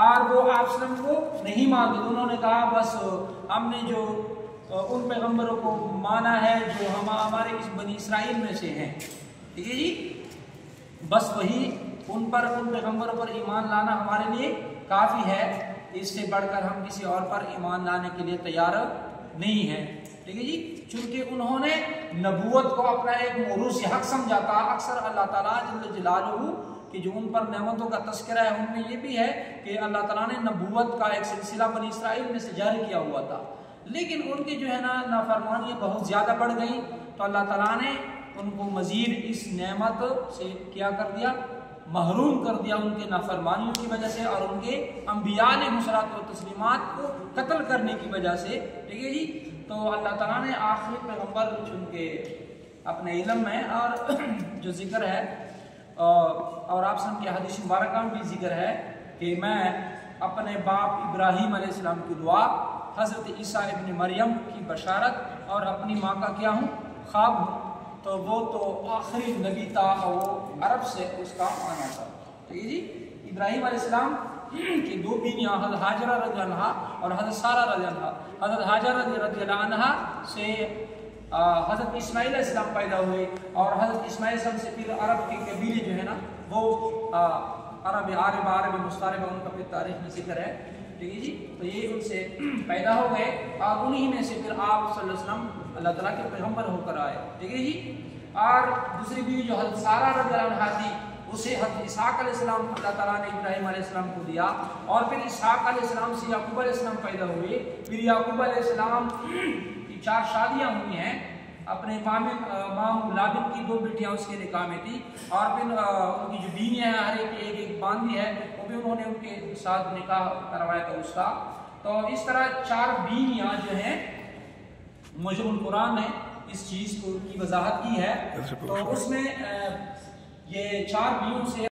اور وہ آپ وسلم کو نہیں مانتے. انہوں نے کہا بس ہم نے جو ان پیغمبروں کو مانا ہے جو ہمارے اس بنی اسرائیل میں سے ہیں. ٹھیک ہے جی, بس وہی ان پیغمبروں پر ایمان لانا ہمارے لیے کافی ہے, اس سے بڑھ کر ہم کسی اور پر ایمان لانے کے لیے تیار نہیں ہیں. ٹھیک ہے جی, چونکہ انہوں نے نبوت کو اپنا ایک موروث حق سمجھا تھا. اکثر اللہ تعالیٰ جل جلالہ کہ جو ان پر نعمتوں کا تذکرہ ہے ان میں یہ بھی ہے کہ اللہ تعالیٰ نے نبوت کا ایک سلسلہ بنی اسرائیل میں سے جاری کیا ہوا تھا, لیکن ان کی جو ہے نا نافرمانیاں بہت زیادہ بڑھ گئیں, تو اللہ تعالیٰ نے ان کو مزید اس نعمت سے کیا کر دیا, محروم کر دیا ان کے نافرمانیوں کی وجہ سے اور ان کے انبیاء علیہ الصلوۃ والتسلیمات کو قتل کرنے کی وجہ سے. ٹھیک ہے جی, تو اللہ تعالیٰ نے آخری پیغمبر چن کے اپنے علم میں اور جو ذکر ہے اور آپ سب کے حدیث مبارکہ میں بھی ذکر ہے کہ میں اپنے باپ ابراہیم علیہ السلام کی دعا, حضرت عیسیٰ ابن مریم کی بشارت اور اپنی ماں کا کیا ہوں, خواب ہوں. تو وہ تو آخری نبی تھا اور وہ عرب سے اس کا آنا تھا. ٹھیک ہے جی, ابراہیم علیہ السلام کی دو بیویاں حضرت ہاجرہ رضی اللہ عنہا اور حضرت سارہ رضی اللہ عنہا. حضرت ہاجرہ رضی اللہ عنہا سے حضرت اسماعیل علیہ السلام پیدا ہوئے اور حضرت اسماعیل علیہ السلام سے پھر عرب کے قبیلے جو ہے نا وہ عرب مستعرب ان کا پھر تاریخ میں ذکر ہے. ٹھیک ہے جی, تو یہ ان سے پیدا ہو گئے اور انہی میں سے پھر آپ صلی اللہ علیہ وسلم اللہ تعالیٰ کے پیغمبر ہو کر آئے. ٹھیک ہے جی, اور دوسری بیوی جو حضرت سارہ رضی اللہ عنہا تھی اسے حضرت اسحاق علیہ السلام اللہ تعالیٰ نے ابراہیم علیہ السلام کو دیا اور پھر اسحاق علیہ السلام سے یعقوب علیہ السلام پیدا ہوئے. پھر یعقوب علیہ السلام کی 4 شادیاں ہوئی ہیں, اپنے مام لابن کی 2 بیٹیاں اس کے نکاح میں تھی اور پھر ان کی جو بیویاں ہیں ہر ایک باندھی ہے وہ بھی انہوں نے ان کے ساتھ نکاح کروایا تھا اس کا. تو اس طرح 4 بیویاں جو ہیں موجب القرآن نے اس چیز کو کی وضاحت کی ہے. تو اس میں یہ 4 بیویوں سے